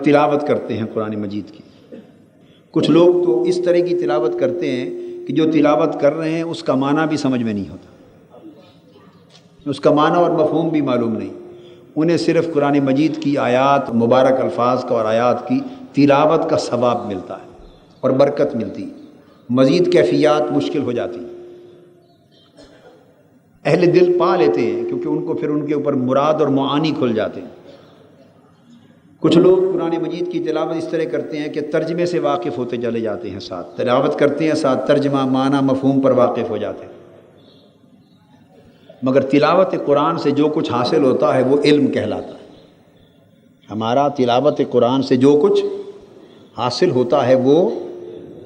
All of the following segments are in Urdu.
تلاوت کرتے ہیں قرآن مجید کی۔ کچھ لوگ تو اس طرح کی تلاوت کرتے ہیں کہ جو تلاوت کر رہے ہیں اس کا معنی بھی سمجھ میں نہیں ہوتا، اس کا معنی اور مفہوم بھی معلوم نہیں، انہیں صرف قرآن مجید کی آیات، مبارک الفاظ کا اور آیات کی تلاوت کا ثواب ملتا ہے اور برکت ملتی ہے، مزید کیفیات مشکل ہو جاتی ہیں۔ اہل دل پا لیتے ہیں کیونکہ ان کو پھر ان کے اوپر مراد اور معانی کھل جاتے ہیں۔ کچھ لوگ قرآن مجید کی تلاوت اس طرح کرتے ہیں کہ ترجمے سے واقف ہوتے چلے جاتے ہیں، ساتھ تلاوت کرتے ہیں، ساتھ ترجمہ، معنی، مفہوم پر واقف ہو جاتے ہیں۔ مگر تلاوت قرآن سے جو کچھ حاصل ہوتا ہے وہ علم کہلاتا ہے۔ ہمارا تلاوت قرآن سے جو کچھ حاصل ہوتا ہے وہ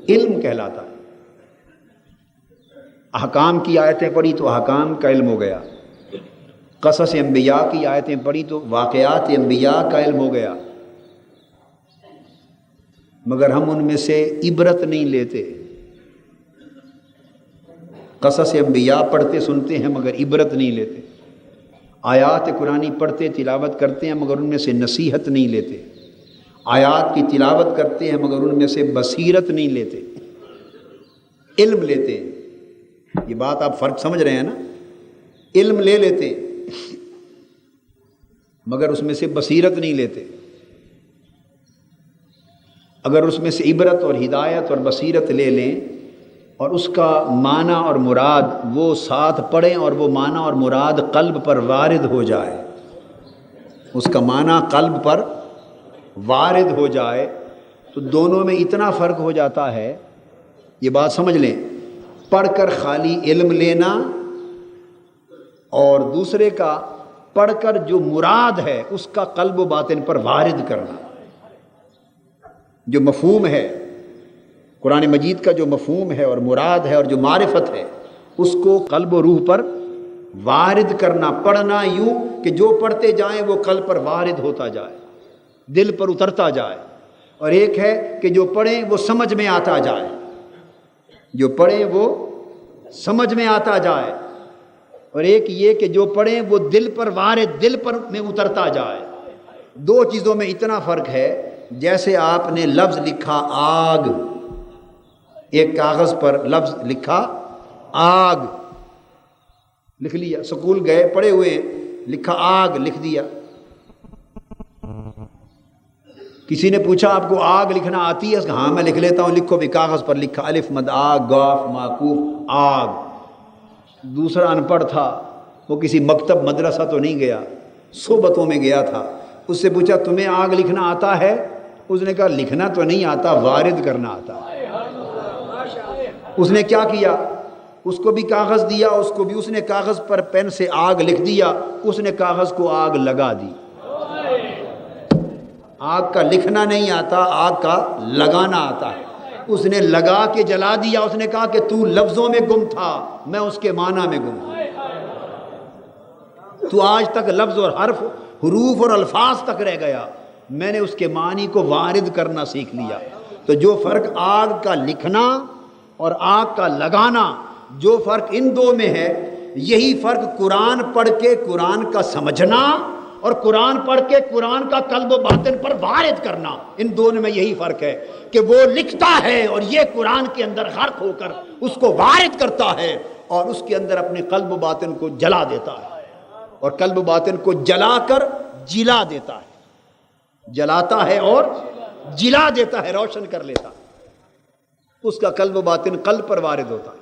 علم کہلاتا ہے۔ احکام کی آیتیں پڑھی تو احکام کا علم ہو گیا، قصص انبیاء کی آیتیں پڑھی تو واقعات انبیاء کا علم ہو گیا، مگر ہم ان میں سے عبرت نہیں لیتے۔ قصص انبیاء پڑھتے سنتے ہیں مگر عبرت نہیں لیتے، آیات قرآنی پڑھتے تلاوت کرتے ہیں مگر ان میں سے نصیحت نہیں لیتے، آیات کی تلاوت کرتے ہیں مگر ان میں سے بصیرت نہیں لیتے، علم لیتے ہیں۔ یہ بات آپ فرق سمجھ رہے ہیں نا؟ علم لے لیتے مگر اس میں سے بصیرت نہیں لیتے۔ اگر اس میں سے عبرت اور ہدایت اور بصیرت لے لیں اور اس کا معنی اور مراد وہ ساتھ پڑھیں اور وہ معنی اور مراد قلب پر وارد ہو جائے، اس کا معنی قلب پر وارد ہو جائے تو دونوں میں اتنا فرق ہو جاتا ہے، یہ بات سمجھ لیں۔ پڑھ کر خالی علم لینا اور دوسرے کا پڑھ کر جو مراد ہے اس کا قلب و باطن پر وارد کرنا، جو مفہوم ہے قرآن مجید کا، جو مفہوم ہے اور مراد ہے اور جو معرفت ہے اس کو قلب و روح پر وارد کرنا۔ پڑھنا یوں کہ جو پڑھتے جائیں وہ قلب پر وارد ہوتا جائے، دل پر اترتا جائے، اور ایک ہے کہ جو پڑھیں وہ سمجھ میں آتا جائے، جو پڑھیں وہ سمجھ میں آتا جائے، اور ایک یہ کہ جو پڑھیں وہ دل پر وارد، دل پر میں اترتا جائے۔ دو چیزوں میں اتنا فرق ہے، جیسے آپ نے لفظ لکھا آگ، ایک کاغذ پر لفظ لکھا آگ، لکھ لیا، سکول گئے پڑھے ہوئے لکھا آگ، لکھ دیا۔ کسی نے پوچھا آپ کو آگ لکھنا آتی ہے؟ ہاں میں لکھ لیتا ہوں، لکھو بھی، کاغذ پر لکھا الف مد آگ گاف معکوف آگ۔ دوسرا ان پڑھ تھا، وہ کسی مکتب مدرسہ تو نہیں گیا، صحبتوں میں گیا تھا، اس سے پوچھا تمہیں آگ لکھنا آتا ہے؟ اس نے کہا لکھنا تو نہیں آتا، وارد کرنا آتا ہے۔ اس نے کیا کیا؟ اس کو بھی کاغذ دیا، اس کو بھی، اس نے کاغذ پر پین سے آگ لکھ دیا، اس نے کاغذ کو آگ لگا دی۔ آگ کا لکھنا نہیں آتا، آگ کا لگانا آتا ہے۔ اس نے لگا کے جلا دیا، اس نے کہا کہ تو لفظوں میں گم تھا، میں اس کے معنی میں گم ہوں۔ تو آج تک لفظ اور حرف، حروف اور الفاظ تک رہ گیا، میں نے اس کے معنی کو وارد کرنا سیکھ لیا۔ تو جو فرق آگ کا لکھنا اور آگ کا لگانا، جو فرق ان دو میں ہے، یہی فرق قرآن پڑھ کے قرآن کا سمجھنا اور قرآن پڑھ کے قرآن کا قلب و باطن پر وارد کرنا، ان دونوں میں یہی فرق ہے کہ وہ لکھتا ہے اور یہ قرآن کے اندر غرق ہو کر اس کو وارد کرتا ہے اور اس کے اندر اپنے قلب و باطن کو جلا دیتا ہے، اور قلب و باطن کو جلا کر جلا دیتا ہے، جلاتا ہے اور جلا دیتا ہے، روشن کر لیتا ہے، اس کا قلب و باطن قلب پر وارد ہوتا ہے۔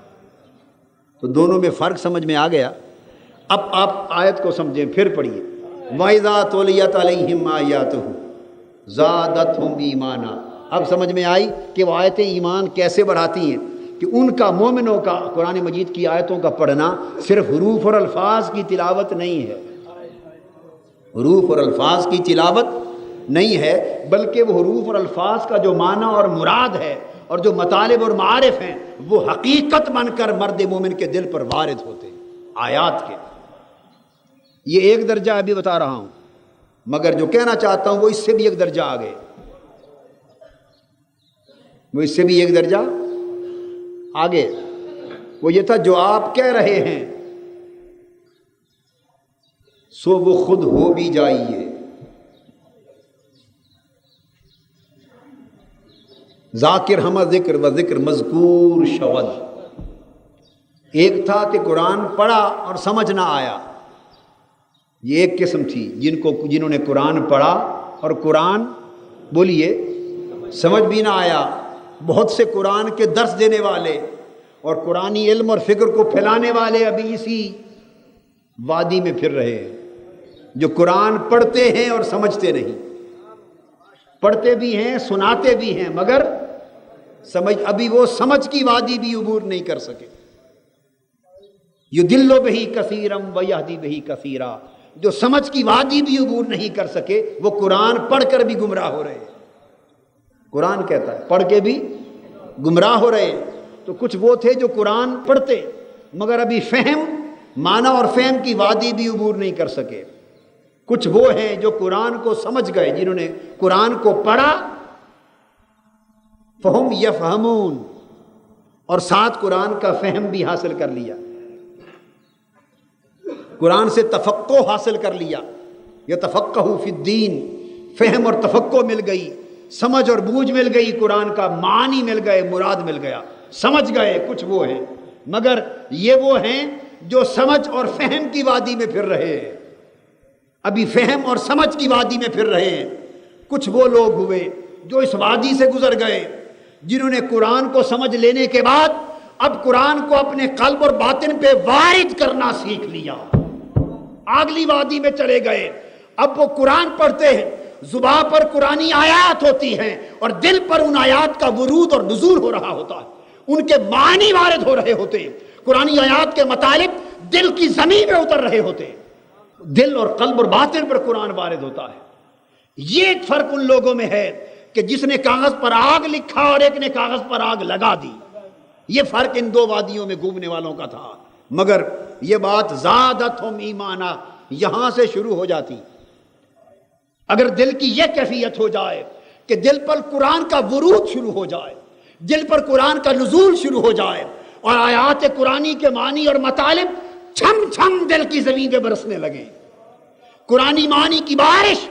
تو دونوں میں فرق سمجھ میں آ گیا۔ اب آپ آیت کو سمجھیں، پھر پڑھیے۔ وَإِذَا تُلِيَتْ عَلَيْهِمْ آيَاتُهُ زَادَتْهُمْ إِيمَانًا۔ اب سمجھ میں آئی کہ وہ آیتیں ایمان کیسے بڑھاتی ہیں، کہ ان کا، مومنوں کا، قرآن مجید کی آیتوں کا پڑھنا صرف حروف اور الفاظ کی تلاوت نہیں ہے، حروف اور الفاظ کی تلاوت نہیں ہے، بلکہ وہ حروف اور الفاظ کا جو معنی اور مراد ہے اور جو مطالب اور معارف ہیں وہ حقیقت بن کر مرد مومن کے دل پر وارد ہوتے ہیں آیات کے۔ یہ ایک درجہ ابھی بتا رہا ہوں، مگر جو کہنا چاہتا ہوں وہ اس سے بھی ایک درجہ آگے، وہ اس سے بھی ایک درجہ آگے۔ وہ یہ تھا جو آپ کہہ رہے ہیں سو وہ خود ہو بھی جائیے، ذاکر ہمہ ذکر و ذکر مذکور شود. ایک تھا کہ قرآن پڑھا اور سمجھ نہ آیا، یہ ایک قسم تھی. جنہوں نے قرآن پڑھا اور قرآن بولیے سمجھ بھی نہ آیا. بہت سے قرآن کے درس دینے والے اور قرآنی علم اور فکر کو پھیلانے والے ابھی اسی وادی میں پھر رہے ہیں، جو قرآن پڑھتے ہیں اور سمجھتے نہیں. پڑھتے بھی ہیں، سناتے بھی ہیں، مگر ابھی وہ سمجھ کی وادی بھی عبور نہیں کر سکے. یضل بہ کثیرا ویہدی بہ کثیرا، جو سمجھ کی وادی بھی عبور نہیں کر سکے وہ قرآن پڑھ کر بھی گمراہ ہو رہے ہیں. قرآن کہتا ہے پڑھ کے بھی گمراہ ہو رہے ہیں. تو کچھ وہ تھے جو قرآن پڑھتے مگر ابھی فہم، معنی اور فہم کی وادی بھی عبور نہیں کر سکے. کچھ وہ ہیں جو قرآن کو سمجھ گئے، جنہوں نے قرآن کو پڑھا فہم یفہمون، اور ساتھ قرآن کا فہم بھی حاصل کر لیا، قرآن سے تفقہ حاصل کر لیا. یتفقہ فی الدین، فہم اور تفقہ مل گئی، سمجھ اور بوجھ مل گئی، قرآن کا معنی مل گئے، مراد مل گیا، سمجھ گئے. کچھ وہ ہیں، مگر یہ وہ ہیں جو سمجھ اور فہم کی وادی میں پھر رہے ہیں، ابھی فہم اور سمجھ کی وادی میں پھر رہے ہیں. کچھ وہ لوگ ہوئے جو اس وادی سے گزر گئے، جنہوں نے قرآن کو سمجھ لینے کے بعد اب قرآن کو اپنے قلب اور باطن پہ وارد کرنا سیکھ لیا، اگلی وادی میں چلے گئے. اب وہ قرآن پڑھتے ہیں، زباں پر قرآنی آیات ہوتی ہیں اور دل پر ان آیات کا ورود اور نزول ہو رہا ہوتا ہے، ان کے معنی وارد ہو رہے ہوتے ہیں، قرآنی آیات کے مطالب دل کی زمین میں اتر رہے ہوتے ہیں، دل اور قلب اور باطن پر قرآن وارد ہوتا ہے. یہ ایک فرق ان لوگوں میں ہے کہ جس نے کاغذ پر آگ لکھا اور ایک نے کاغذ پر آگ لگا دی. یہ فرق ان دو وادیوں میں گھومنے والوں کا تھا. مگر یہ بات زادتہم ایمانا یہاں سے شروع ہو جاتی. اگر دل کی یہ کیفیت ہو جائے کہ دل پر قرآن کا ورود شروع ہو جائے، دل پر قرآن کا نزول شروع ہو جائے اور آیات قرآنی کے معنی اور مطالب چھم چھم دل کی زمین پہ برسنے لگے، قرآنی معنی کی بارش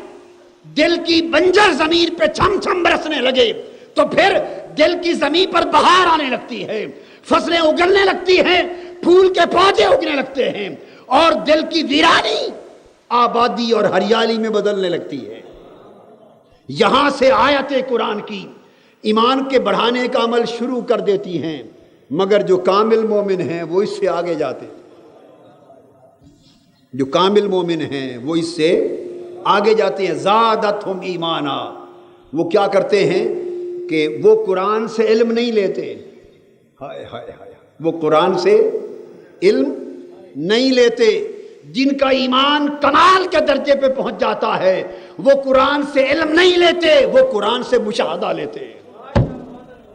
دل کی بنجر زمین پہ چھم چھم برسنے لگے، تو پھر دل کی زمین پر بہار آنے لگتی ہے، فصلیں اگلنے لگتی ہیں، پھول کے پودے اگنے لگتے ہیں، اور دل کی ویرانی آبادی اور ہریالی میں بدلنے لگتی ہے. یہاں سے آیت قرآن کی ایمان کے بڑھانے کا عمل شروع کر دیتی ہیں. مگر جو کامل مومن ہیں وہ اس سے آگے جاتے ہیں، جو کامل مومن ہیں وہ اس سے آگے جاتے ہیں. زادتہم ایمانا، وہ کیا کرتے ہیں کہ وہ قرآن سے علم نہیں لیتے، ہائے ہائے ہائے، وہ قرآن سے علم نہیں لیتے. جن کا ایمان کمال کے درجے پہ پہنچ جاتا ہے وہ قرآن سے علم نہیں لیتے، وہ قرآن سے مشاہدہ لیتے ہیں.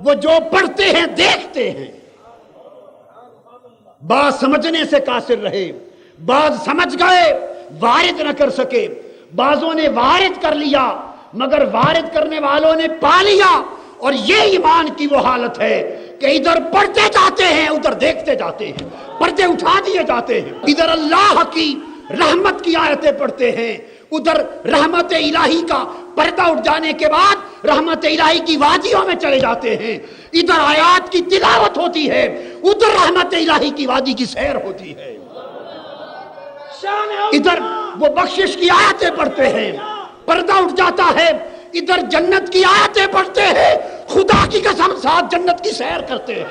وہ جو پڑھتے ہیں دیکھتے ہیں. بعض سمجھنے سے قاصر رہے، بعض سمجھ گئے وارد نہ کر سکے، بعضوں نے وارد کر لیا مگر وارد کرنے والوں نے پا لیا. اور یہ ایمان کی وہ حالت ہے کہ ادھر پڑھتے جاتے ہیں ادھر دیکھتے جاتے ہیں، پردے اٹھا دیے جاتے ہیں. ادھر اللہ کی رحمت کی آیتیں پڑھتے ہیں، ادھر رحمت الہی کا پردہ اٹھ جانے کے بعد رحمت الہی کی وادیوں میں چلے جاتے ہیں. ادھر آیات کی تلاوت ہوتی ہے، ادھر رحمت الہی کی وادی کی سیر ہوتی ہے. ادھر وہ بخشش کی آیتیں پڑھتے ہیں، پردہ اٹھ جاتا ہے، ادھر جنت کی آیتیں پڑھتے ہیں، خدا کی قسم ساتھ جنت کی سیر کرتے ہیں.